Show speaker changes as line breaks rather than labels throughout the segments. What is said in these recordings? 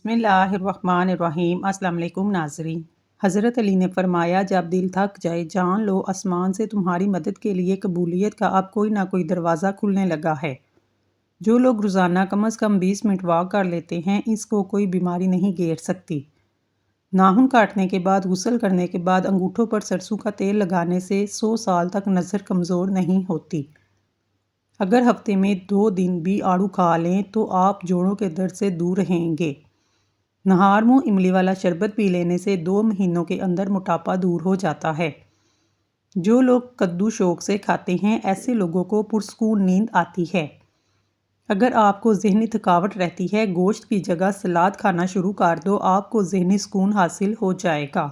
بسم اللہ الرحمن الرحیم۔ السلام علیکم ناظرین۔ حضرت علی نے فرمایا، جب دل تھک جائے جان لو آسمان سے تمہاری مدد کے لیے قبولیت کا اب کوئی نہ کوئی دروازہ کھلنے لگا ہے۔ جو لوگ روزانہ کم از کم 20 منٹ واک کر لیتے ہیں اس کو کوئی بیماری نہیں گھیر سکتی۔ ناخن کاٹنے کے بعد غسل کرنے کے بعد انگوٹھوں پر سرسوں کا تیل لگانے سے 100 سال تک نظر کمزور نہیں ہوتی۔ اگر ہفتے میں 2 دن بھی آڑو کھا لیں تو آپ جوڑوں کے درد سے دور رہیں گے۔ نہار منہ املی والا شربت پی لینے سے 2 مہینوں کے اندر موٹاپا دور ہو جاتا ہے۔ جو لوگ کدو شوق سے کھاتے ہیں ایسے لوگوں کو پرسکون نیند آتی ہے۔ اگر آپ کو ذہنی تھکاوٹ رہتی ہے گوشت کی جگہ سلاد کھانا شروع کر دو، آپ کو ذہنی سکون حاصل ہو جائے گا۔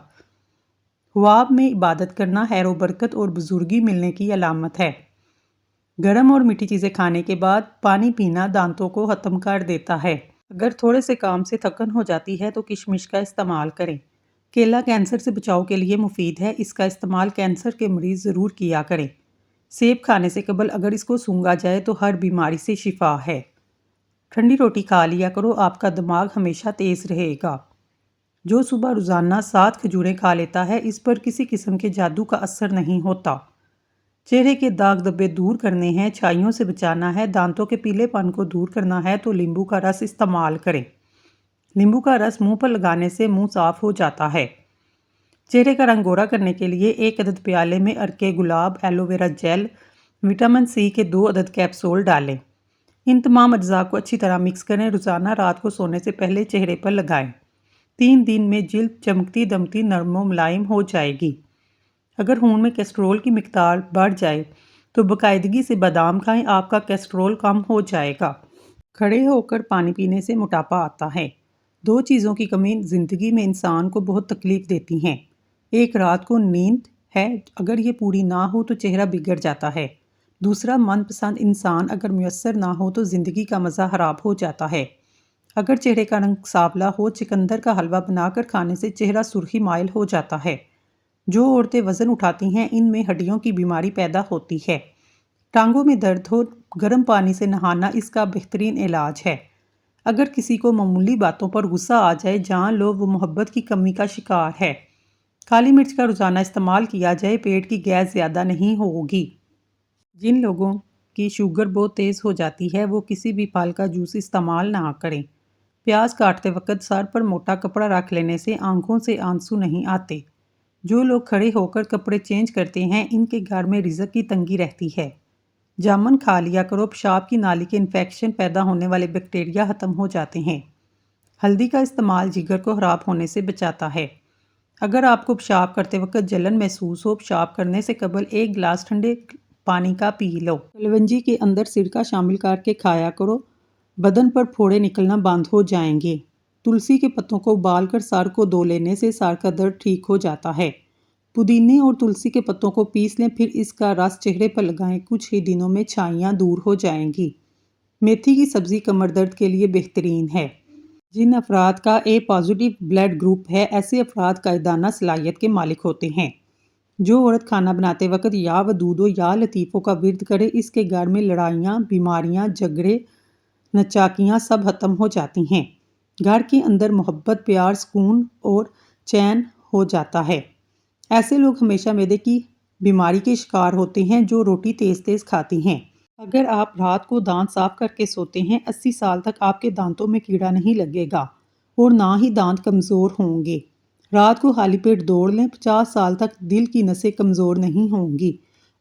خواب میں عبادت کرنا خیر و برکت اور بزرگی ملنے کی علامت ہے۔ گرم اور میٹھی چیزیں کھانے کے بعد پانی پینا دانتوں کو ختم کر دیتا ہے۔ اگر تھوڑے سے کام سے تھکن ہو جاتی ہے تو کشمش کا استعمال کریں۔ کیلا کینسر سے بچاؤ کے لیے مفید ہے، اس کا استعمال کینسر کے مریض ضرور کیا کریں۔ سیب کھانے سے قبل اگر اس کو سونگھا جائے تو ہر بیماری سے شفا ہے۔ ٹھنڈی روٹی کھا لیا کرو، آپ کا دماغ ہمیشہ تیز رہے گا۔ جو صبح روزانہ 7 کھجوریں کھا لیتا ہے اس پر کسی قسم کے جادو کا اثر نہیں ہوتا۔ چہرے کے داغ دھبے دور کرنے ہیں، چھائیوں سے بچانا ہے، دانتوں کے پیلے پن کو دور کرنا ہے تو لیمبو کا رس استعمال کریں۔ لیمبو کا رس منہ پر لگانے سے منہ صاف ہو جاتا ہے۔ چہرے کا رنگ گورا کرنے کے لیے 1 عدد پیالے میں ارکے گلاب aloe vera gel vitamin C کے 2 عدد کیپسول ڈالیں۔ ان تمام اجزاء کو اچھی طرح مکس کریں، روزانہ رات کو سونے سے پہلے چہرے پر لگائیں۔ 3 دن میں جلد چمکتی دمتی نرم و ملائم ہو جائے گی۔ اگر خون میں کیسٹرول کی مقدار بڑھ جائے تو باقاعدگی سے بادام کھائیں، آپ کا کیسٹرول کم ہو جائے گا۔ کھڑے ہو کر پانی پینے سے موٹاپا آتا ہے۔ 2 چیزوں کی کمی زندگی میں انسان کو بہت تکلیف دیتی ہیں۔ ایک رات کو نیند ہے، اگر یہ پوری نہ ہو تو چہرہ بگڑ جاتا ہے۔ دوسرا من پسند انسان اگر میسر نہ ہو تو زندگی کا مزہ خراب ہو جاتا ہے۔ اگر چہرے کا رنگ سانولا ہو، چقندر کا حلوہ بنا کر کھانے سے چہرہ سرخی مائل ہو جاتا ہے۔ جو عورتیں وزن اٹھاتی ہیں ان میں ہڈیوں کی بیماری پیدا ہوتی ہے۔ ٹانگوں میں درد ہو، گرم پانی سے نہانا اس کا بہترین علاج ہے۔ اگر کسی کو معمولی باتوں پر غصہ آ جائے جان لو وہ محبت کی کمی کا شکار ہے۔ کالی مرچ کا روزانہ استعمال کیا جائے، پیٹ کی گیس زیادہ نہیں ہوگی۔ جن لوگوں کی شوگر بہت تیز ہو جاتی ہے وہ کسی بھی پھل کا جوس استعمال نہ کریں۔ پیاز کاٹتے وقت سر پر موٹا کپڑا رکھ لینے سے آنکھوں سے آنسو نہیں آتے۔ جو لوگ کھڑے ہو کر کپڑے چینج کرتے ہیں ان کے گھر میں رزق کی تنگی رہتی ہے۔ جامن کھا لیا کرو، پیشاب کی نالی کے انفیکشن پیدا ہونے والے بیکٹیریا ختم ہو جاتے ہیں۔ ہلدی کا استعمال جگر کو خراب ہونے سے بچاتا ہے۔ اگر آپ کو پیشاب کرتے وقت جلن محسوس ہو، پیشاب کرنے سے قبل 1 گلاس ٹھنڈے پانی کا پی لو۔ کلونجی کے اندر سرکہ شامل کر کے کھایا کرو، بدن پر پھوڑے نکلنا بند ہو جائیں گے۔ تلسی کے پتوں کو ابال کر سر کو دھو لینے سے سر کا درد ٹھیک ہو جاتا ہے۔ پودینے اور تلسی کے پتوں کو پیس لیں، پھر اس کا رس چہرے پر لگائیں، کچھ ہی دنوں میں چھائیاں دور ہو جائیں گی۔ میتھی کی سبزی کمر درد کے لیے بہترین ہے۔ جن افراد کا اے پازیٹو بلڈ گروپ ہے ایسے افراد قائدانہ صلاحیت کے مالک ہوتے ہیں۔ جو عورت کھانا بناتے وقت یا ودود و یا لطیفوں کا ورد کرے اس کے گھر میں لڑائیاں، بیماریاں، جھگڑے، نچاکیاں سب ختم ہو جاتی ہیں۔ گھر کے اندر محبت، پیار، سکون اور چین ہو جاتا ہے۔ ایسے لوگ ہمیشہ معدے کی بیماری کے شکار ہوتے ہیں جو روٹی تیز تیز کھاتی ہیں۔ اگر آپ رات کو دانت صاف کر کے سوتے ہیں 80 سال تک آپ کے دانتوں میں کیڑا نہیں لگے گا اور نہ ہی دانت کمزور ہوں گے۔ رات کو خالی پیٹ دوڑ لیں، 50 سال تک دل کی نسیں کمزور نہیں ہوں گی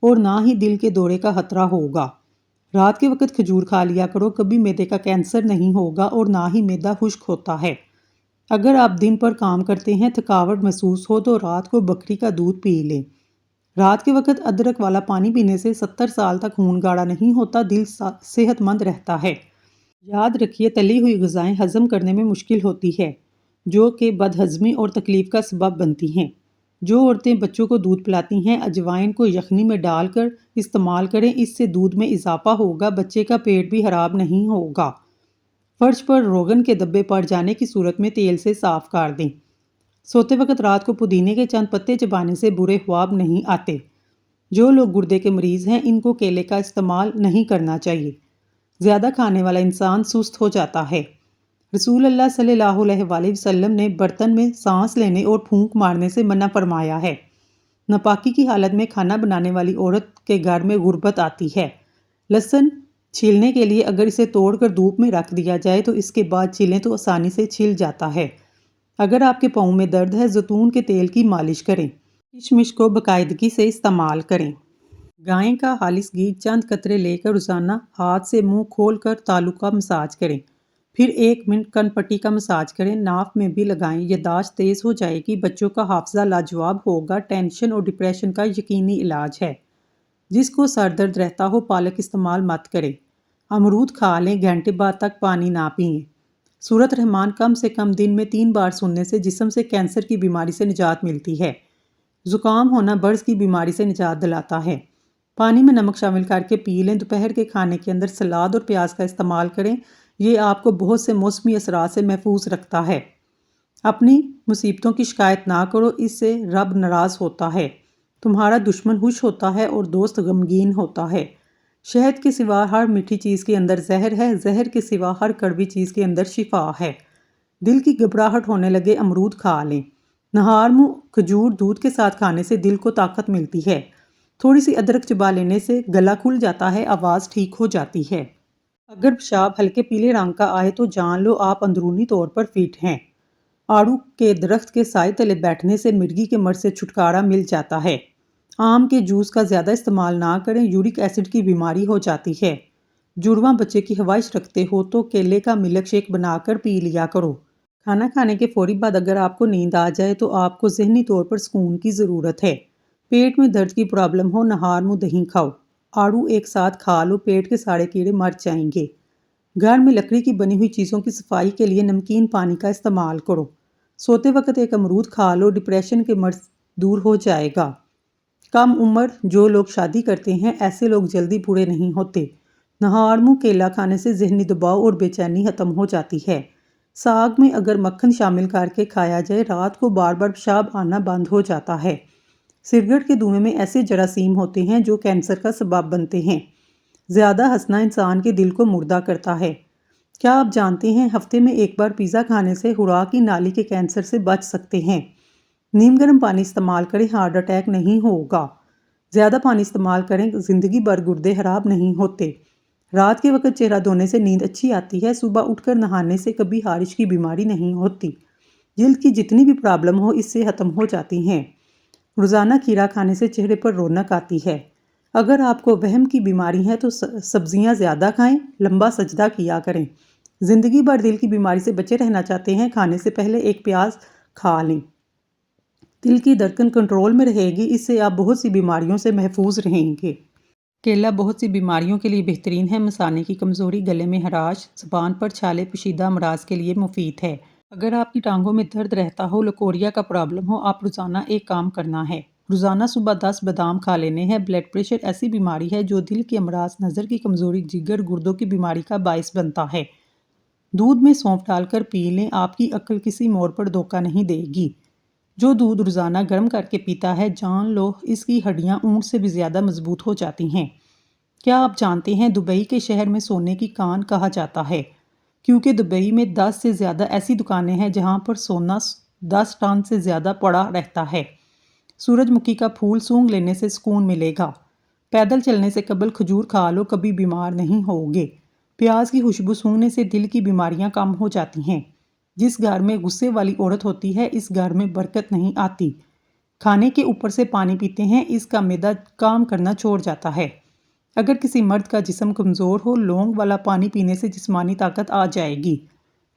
اور نہ ہی دل کے دورے کا خطرہ ہوگا۔ رات کے وقت کھجور کھا لیا کرو، کبھی معدے کا کینسر نہیں ہوگا اور نہ ہی معدہ خشک ہوتا ہے۔ اگر آپ دن پر کام کرتے ہیں، تھکاوٹ محسوس ہو تو رات کو بکری کا دودھ پی لیں۔ رات کے وقت ادرک والا پانی پینے سے 70 سال تک خون گاڑھا نہیں ہوتا، دل صحت مند رہتا ہے۔ یاد رکھیے تلی ہوئی غذائیں ہضم کرنے میں مشکل ہوتی ہے جو کہ بدہضمی اور تکلیف کا سبب بنتی ہیں۔ جو عورتیں بچوں کو دودھ پلاتی ہیں اجوائن کو یخنی میں ڈال کر استعمال کریں، اس سے دودھ میں اضافہ ہوگا، بچے کا پیٹ بھی خراب نہیں ہوگا۔ فرش پر روغن کے دھبے پڑ جانے کی صورت میں تیل سے صاف کر دیں۔ سوتے وقت رات کو پودینے کے چند پتے چبانے سے برے خواب نہیں آتے۔ جو لوگ گردے کے مریض ہیں ان کو کیلے کا استعمال نہیں کرنا چاہیے۔ زیادہ کھانے والا انسان سست ہو جاتا ہے۔ رسول اللہ صلی اللہ علیہ وآلہ وسلم نے برتن میں سانس لینے اور پھونک مارنے سے منع فرمایا ہے۔ ناپاکی کی حالت میں کھانا بنانے والی عورت کے گھر میں غربت آتی ہے۔ لہسن چھیلنے کے لیے اگر اسے توڑ کر دھوپ میں رکھ دیا جائے تو اس کے بعد چھیلیں تو آسانی سے چھل جاتا ہے۔ اگر آپ کے پاؤں میں درد ہے، زیتون کے تیل کی مالش کریں۔ کشمش کو باقاعدگی سے استعمال کریں۔ گائے کا خالص گھی چند قطرے لے کر روزانہ ہاتھ سے منہ کھول کر تالو کا مساج کریں۔ پھر 1 منٹ کن پٹی کا مساج کریں، ناف میں بھی لگائیں۔ یادداشت تیز ہو جائے گی، بچوں کا حافظہ لاجواب ہوگا۔ ٹینشن اور ڈپریشن کا یقینی علاج ہے۔ جس کو سر درد رہتا ہو پالک استعمال مت کریں۔ امرود کھا لیں، گھنٹے بعد تک پانی نہ پئیں۔ سورۃ رحمان کم سے کم دن میں 3 بار سننے سے جسم سے کینسر کی بیماری سے نجات ملتی ہے۔ زکام ہونا برس کی بیماری سے نجات دلاتا ہے۔ پانی میں نمک شامل کر کے پی لیں۔ دوپہر کے کھانے کے اندر سلاد اور پیاز کا استعمال کریں، یہ آپ کو بہت سے موسمی اثرات سے محفوظ رکھتا ہے۔ اپنی مصیبتوں کی شکایت نہ کرو، اس سے رب ناراض ہوتا ہے۔ تمہارا دشمن خوش ہوتا ہے اور دوست غمگین ہوتا ہے۔ شہد کے سوا ہر میٹھی چیز کے اندر زہر ہے، زہر کے سوا ہر کڑوی چیز کے اندر شفا ہے۔ دل کی گھبراہٹ ہونے لگے، امرود کھا لیں۔ نہار منہ کھجور دودھ کے ساتھ کھانے سے دل کو طاقت ملتی ہے۔ تھوڑی سی ادرک چبا لینے سے گلا کھل جاتا ہے، آواز ٹھیک ہو جاتی ہے۔ اگر پیشاب ہلکے پیلے رنگ کا آئے تو جان لو آپ اندرونی طور پر فٹ ہیں۔ آڑو کے درخت کے سائے تلے بیٹھنے سے مرگی کے مرض سے چھٹکارا مل جاتا ہے۔ آم کے جوس کا زیادہ استعمال نہ کریں، یورک ایسڈ کی بیماری ہو جاتی ہے۔ جڑواں بچے کی خواہش رکھتے ہو تو کیلے کا ملک شیک بنا کر پی لیا کرو۔ کھانا کھانے کے فوری بعد اگر آپ کو نیند آ جائے تو آپ کو ذہنی طور پر سکون کی ضرورت ہے۔ پیٹ میں درد کی پرابلم ہو، نہار منہ دہی کھاؤ۔ آڑو ایک ساتھ کھا لو، پیٹ کے سارے کیڑے مر جائیں گے۔ گھر میں لکڑی کی بنی ہوئی چیزوں کی صفائی کے لیے نمکین پانی کا استعمال کرو۔ سوتے وقت ایک امرود کھا لو، ڈپریشن کے مرض دور ہو جائے گا۔ کم عمر جو لوگ شادی کرتے ہیں ایسے لوگ جلدی بوڑھے نہیں ہوتے۔ نہار منہ کیلا کھانے سے ذہنی دباؤ اور بے چینی ختم ہو جاتی ہے۔ ساگ میں اگر مکھن شامل کر کے کھایا جائے رات کو بار بار پیشاب آنا بند ہو جاتا ہے۔ سگریٹ کے دھوئیں میں ایسے جراثیم ہوتے ہیں جو کینسر کا سبب بنتے ہیں۔ زیادہ ہنسنا انسان کے دل کو مردہ کرتا ہے۔ کیا آپ جانتے ہیں ہفتے میں 1 بار پیزا کھانے سے خوراک کی نالی کے کینسر سے بچ سکتے ہیں؟ نیم گرم پانی استعمال کریں، ہارٹ اٹیک نہیں ہوگا۔ زیادہ پانی استعمال کریں، زندگی بھر گردے خراب نہیں ہوتے۔ رات کے وقت چہرہ دھونے سے نیند اچھی آتی ہے، صبح اٹھ کر نہانے سے کبھی خارش کی بیماری نہیں ہوتی۔ جلد کی جتنی بھی پرابلم ہو اس سے ختم ہو جاتی ہیں۔ روزانہ کھیرا کھانے سے چہرے پر رونق آتی ہے۔ اگر آپ کو وہم کی بیماری ہے تو سبزیاں زیادہ کھائیں، لمبا سجدہ کیا کریں۔ زندگی بھر دل کی بیماری سے بچے رہنا چاہتے ہیں، کھانے سے پہلے 1 پیاز کھا لیں۔ دل کی دھڑکن کنٹرول میں رہے گی، اس سے آپ بہت سی بیماریوں سے محفوظ رہیں گے۔ کیلا بہت سی بیماریوں کے لیے بہترین ہے۔ مثانے کی کمزوری، گلے میں خراش، زبان پر چھالے، پوشیدہ امراض کے لیے مفید ہے۔ اگر آپ کی ٹانگوں میں درد رہتا ہو، لکوریا کا پرابلم ہو، آپ روزانہ ایک کام کرنا ہے۔ روزانہ صبح 10 بادام کھا لینے ہیں۔ بلڈ پریشر ایسی بیماری ہے جو دل کے امراض، نظر کی کمزوری، جگر، گردوں کی بیماری کا باعث بنتا ہے۔ دودھ میں سونف ڈال کر پی لیں، آپ کی عقل کسی موڑ پر دھوکہ نہیں دے گی۔ جو دودھ روزانہ گرم کر کے پیتا ہے جان لو اس کی ہڈیاں اونٹ سے بھی زیادہ مضبوط ہو جاتی ہیں۔ کیا آپ جانتے ہیں دبئی کے شہر میں سونے کی کان کہا جاتا ہے کیونکہ دبئی میں 10 سے زیادہ ایسی دکانیں ہیں جہاں پر سونا 10 ٹن سے زیادہ پڑا رہتا ہے۔ سورج مکھی کا پھول سونگھ لینے سے سکون ملے گا۔ پیدل چلنے سے قبل کھجور کھا لو، کبھی بیمار نہیں ہوگے۔ پیاز کی خوشبو سونگھنے سے دل کی بیماریاں کم ہو جاتی ہیں۔ جس گھر میں غصے والی عورت ہوتی ہے اس گھر میں برکت نہیں آتی۔ کھانے کے اوپر سے پانی پیتے ہیں، اس کا معدہ کام کرنا چھوڑ جاتا ہے۔ اگر کسی مرد کا جسم کمزور ہو، لونگ والا پانی پینے سے جسمانی طاقت آ جائے گی۔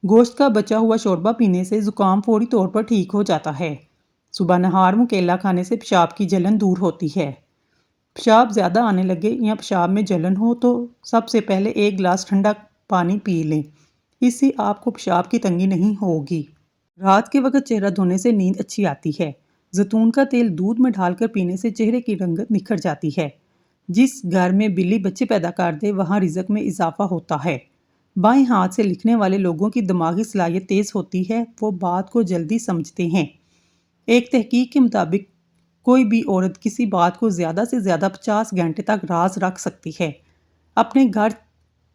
گوشت کا بچا ہوا شوربہ پینے سے زکام فوری طور پر ٹھیک ہو جاتا ہے۔ صبح نہار منہ کیلا کھانے سے پیشاب کی جلن دور ہوتی ہے۔ پیشاب زیادہ آنے لگے یا پیشاب میں جلن ہو تو سب سے پہلے 1 گلاس ٹھنڈا پانی پی لیں، اس سے آپ کو پیشاب کی تنگی نہیں ہوگی۔ رات کے وقت چہرہ دھونے سے نیند اچھی آتی ہے۔ زیتون کا تیل دودھ میں ڈال کر پینے سے چہرے کی رنگت نکھر جاتی ہے۔ جس گھر میں بلی بچے پیدا کر دے وہاں رزق میں اضافہ ہوتا ہے۔ بائیں ہاتھ سے لکھنے والے لوگوں کی دماغی صلاحیت تیز ہوتی ہے، وہ بات کو جلدی سمجھتے ہیں۔ ایک تحقیق کے مطابق کوئی بھی عورت کسی بات کو زیادہ سے زیادہ 50 گھنٹے تک راز رکھ سکتی ہے۔ اپنے گھر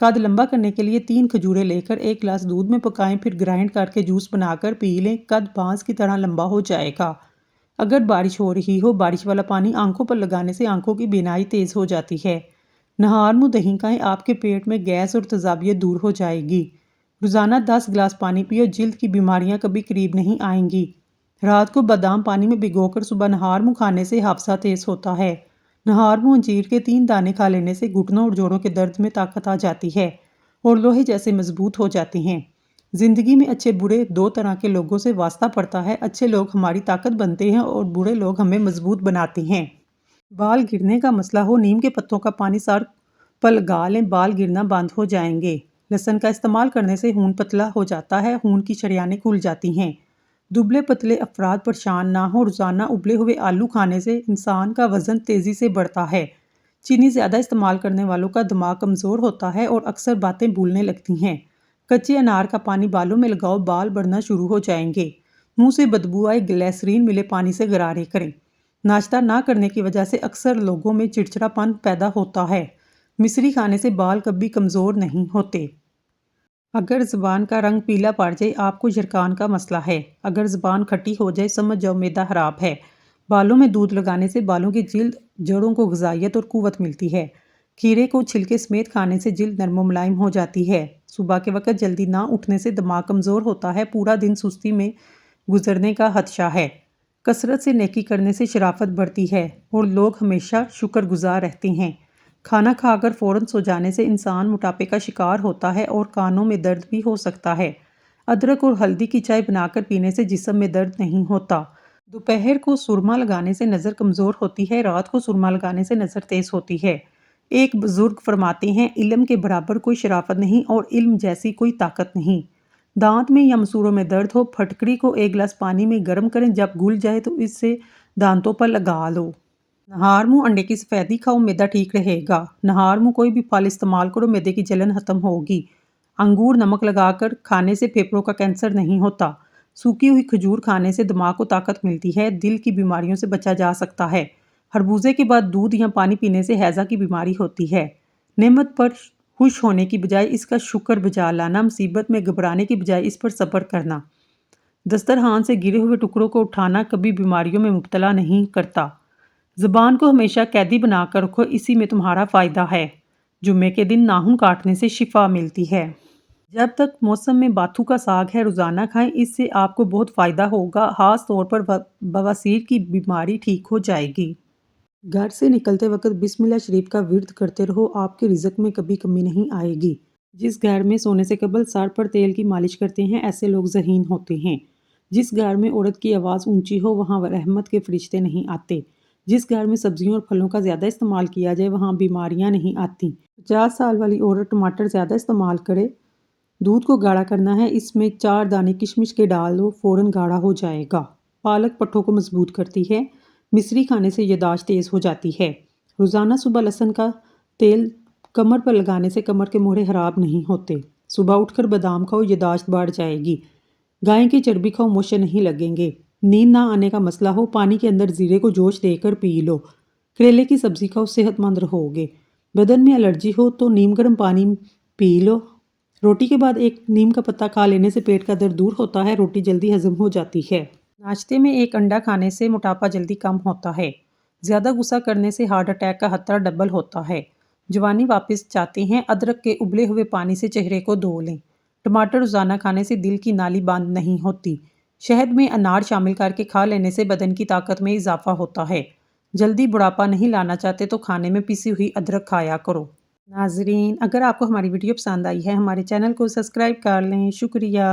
قد لمبا کرنے کے لیے 3 کھجوریں لے کر 1 گلاس دودھ میں پکائیں، پھر گرائنڈ کر کے جوس بنا کر پی لیں، قد بانس کی طرح لمبا ہو جائے گا۔ اگر بارش ہو رہی ہو، بارش والا پانی آنکھوں پر لگانے سے آنکھوں کی بینائی تیز ہو جاتی ہے۔ نہار منہ دہی کھائیں، آپ کے پیٹ میں گیس اور تیزابیت دور ہو جائے گی۔ روزانہ 10 گلاس پانی پیو، جلد کی بیماریاں کبھی قریب نہیں آئیں گی۔ رات کو بادام پانی میں بھگو کر صبح نہار منہ کھانے سے حافظہ تیز ہوتا ہے۔ نہار منہ انجیر کے 3 دانے کھا لینے سے گھٹنوں اور جوڑوں کے درد میں طاقت آ جاتی ہے اور لوہے جیسے مضبوط ہو جاتے ہیں۔ زندگی میں اچھے برے 2 طرح کے لوگوں سے واسطہ پڑتا ہے۔ اچھے لوگ ہماری طاقت بنتے ہیں اور برے لوگ ہمیں مضبوط بناتے ہیں۔ بال گرنے کا مسئلہ ہو، نیم کے پتوں کا پانی سر پر لگا لیں، بال گرنا بند ہو جائیں گے۔ لہسن کا استعمال کرنے سے خون پتلا ہو جاتا ہے، خون کی شریانیں کھل جاتی ہیں۔ دبلے پتلے افراد پریشان نہ ہوں، روزانہ ابلے ہوئے آلو کھانے سے انسان کا وزن تیزی سے بڑھتا ہے۔ چینی زیادہ استعمال کرنے والوں کا دماغ کمزور ہوتا ہے اور اکثر باتیں بھولنے لگتی ہیں۔ کچے انار کا پانی بالوں میں لگاؤ، بال بڑھنا شروع ہو جائیں گے۔ منہ سے بدبو آئے، گلیسرین ملے پانی سے غرارے کریں۔ ناشتہ نہ کرنے کی وجہ سے اکثر لوگوں میں چڑچڑاپن پیدا ہوتا ہے۔ مصری کھانے سے بال کبھی کمزور نہیں ہوتے۔ اگر زبان کا رنگ پیلا پڑ جائے، آپ کو یرقان کا مسئلہ ہے۔ اگر زبان کھٹی ہو جائے، سمجھ جاؤ معدہ خراب ہے۔ بالوں میں دودھ لگانے سے بالوں کی جلد جڑوں کو غذائیت اور قوت ملتی ہے۔ کھیرے کو چھلکے سمیت کھانے سے جلد نرم و ملائم ہو جاتی ہے۔ صبح کے وقت جلدی نہ اٹھنے سے دماغ کمزور ہوتا ہے، پورا دن سستی میں گزرنے کا خدشہ ہے۔ کثرت سے نیکی کرنے سے شرافت بڑھتی ہے اور لوگ ہمیشہ شکر گزار رہتے ہیں۔ کھانا کھا کر فوراً سو جانے سے انسان موٹاپے کا شکار ہوتا ہے اور کانوں میں درد بھی ہو سکتا ہے۔ ادرک اور ہلدی کی چائے بنا کر پینے سے جسم میں درد نہیں ہوتا۔ دوپہر کو سرما لگانے سے نظر کمزور ہوتی ہے، رات کو سرما لگانے سے نظر تیز ہوتی ہے۔ ایک بزرگ فرماتے ہیں، علم کے برابر کوئی شرافت نہیں اور علم جیسی کوئی طاقت نہیں۔ دانت میں یا مسوڑوں میں درد ہو، پھٹکری کو 1 گلاس پانی میں گرم کریں، جب گھل جائے تو اس سے دانتوں پر لگا لو۔ نہار منہ انڈے کی سفیدی کھاؤ، معدہ ٹھیک رہے گا۔ نہار منہ کوئی بھی پھل استعمال کرو، معدے کی جلن ختم ہوگی۔ انگور نمک لگا کر کھانے سے پھیپھڑوں کا کینسر نہیں ہوتا۔ سوکھی ہوئی کھجور کھانے سے دماغ کو طاقت ملتی ہے، دل کی بیماریوں سے بچا جا سکتا ہے۔ خربوزے کے بعد دودھ یا پانی پینے سے ہیضہ کی بیماری ہوتی ہے۔ نعمت پر خوش ہونے کی بجائے اس کا شکر بجا لانا، مصیبت میں گھبرانے کی بجائے اس پر صبر کرنا۔ دسترخوان سے گرے ہوئے ٹکڑوں کو اٹھانا کبھی بیماریوں میں مبتلا نہیں کرتا۔ زبان کو ہمیشہ قیدی بنا کر رکھو، اسی میں تمہارا فائدہ ہے۔ جمعے کے دن ناخن کاٹنے سے شفا ملتی ہے۔ جب تک موسم میں باتھو کا ساگ ہے، روزانہ کھائیں، اس سے آپ کو بہت فائدہ ہوگا، خاص طور پر بواسیر کی بیماری ٹھیک ہو جائے گی۔ گھر سے نکلتے وقت بسم اللہ شریف کا ورد کرتے رہو، آپ کے رزق میں کبھی کمی نہیں آئے گی۔ جس گھر میں سونے سے قبل سر پر تیل کی مالش کرتے ہیں، ایسے لوگ ذہین ہوتے ہیں۔ جس گھر میں عورت کی آواز اونچی ہو، وہاں رحمت کے فرشتے نہیں آتے۔ جس گھر میں سبزیوں اور پھلوں کا زیادہ استعمال کیا جائے، وہاں بیماریاں نہیں آتی۔ 50 سال والی عورت ٹماٹر زیادہ استعمال کرے۔ دودھ کو گاڑھا کرنا ہے، اس میں 4 دانے کشمش کے ڈال دو، فوراً گاڑھا ہو جائے گا۔ پالک پٹھوں کو مضبوط کرتی ہے۔ مصری کھانے سے یادداشت تیز ہو جاتی ہے۔ روزانہ صبح لہسن کا تیل کمر پر لگانے سے کمر کے موڑے خراب نہیں ہوتے۔ صبح اٹھ کر بادام کھاؤ، یادداشت بڑھ جائے گی۔ گائے کی چربی کھاؤ، موشے نہیں لگیں گے۔ نیند نہ آنے کا مسئلہ ہو، پانی کے اندر زیرے کو جوش دے کر پی لو۔ کریلے کی سبزی کھاؤ، صحت مند رہو گے۔ بدن میں الرجی ہو تو نیم گرم پانی پی لو۔ روٹی کے بعد 1 نیم کا پتا کھا لینے سے پیٹ کا درد دور ہوتا ہے، روٹی جلدی ہضم ہو جاتی ہے۔ ناشتے میں 1 انڈا کھانے سے موٹاپا جلدی کم ہوتا ہے۔ زیادہ غصہ کرنے سے ہارٹ اٹیک کا خطرہ ڈبل ہوتا ہے۔ جوانی واپس چاہتے ہیں، ادرک کے ابلے ہوئے پانی سے چہرے کو دھو لیں۔ ٹماٹر روزانہ کھانے سے دل کی نالی بند نہیں ہوتی۔ شہد میں انار شامل کر کے کھا لینے سے بدن کی طاقت میں اضافہ ہوتا ہے۔ جلدی بڑھاپا نہیں لانا چاہتے تو کھانے میں پیسی ہوئی ادرک کھایا کرو۔ ناظرین، اگر آپ کو ہماری ویڈیو پسند آئی ہے، ہمارے چینل کو سبسکرائب کر لیں۔ شکریہ۔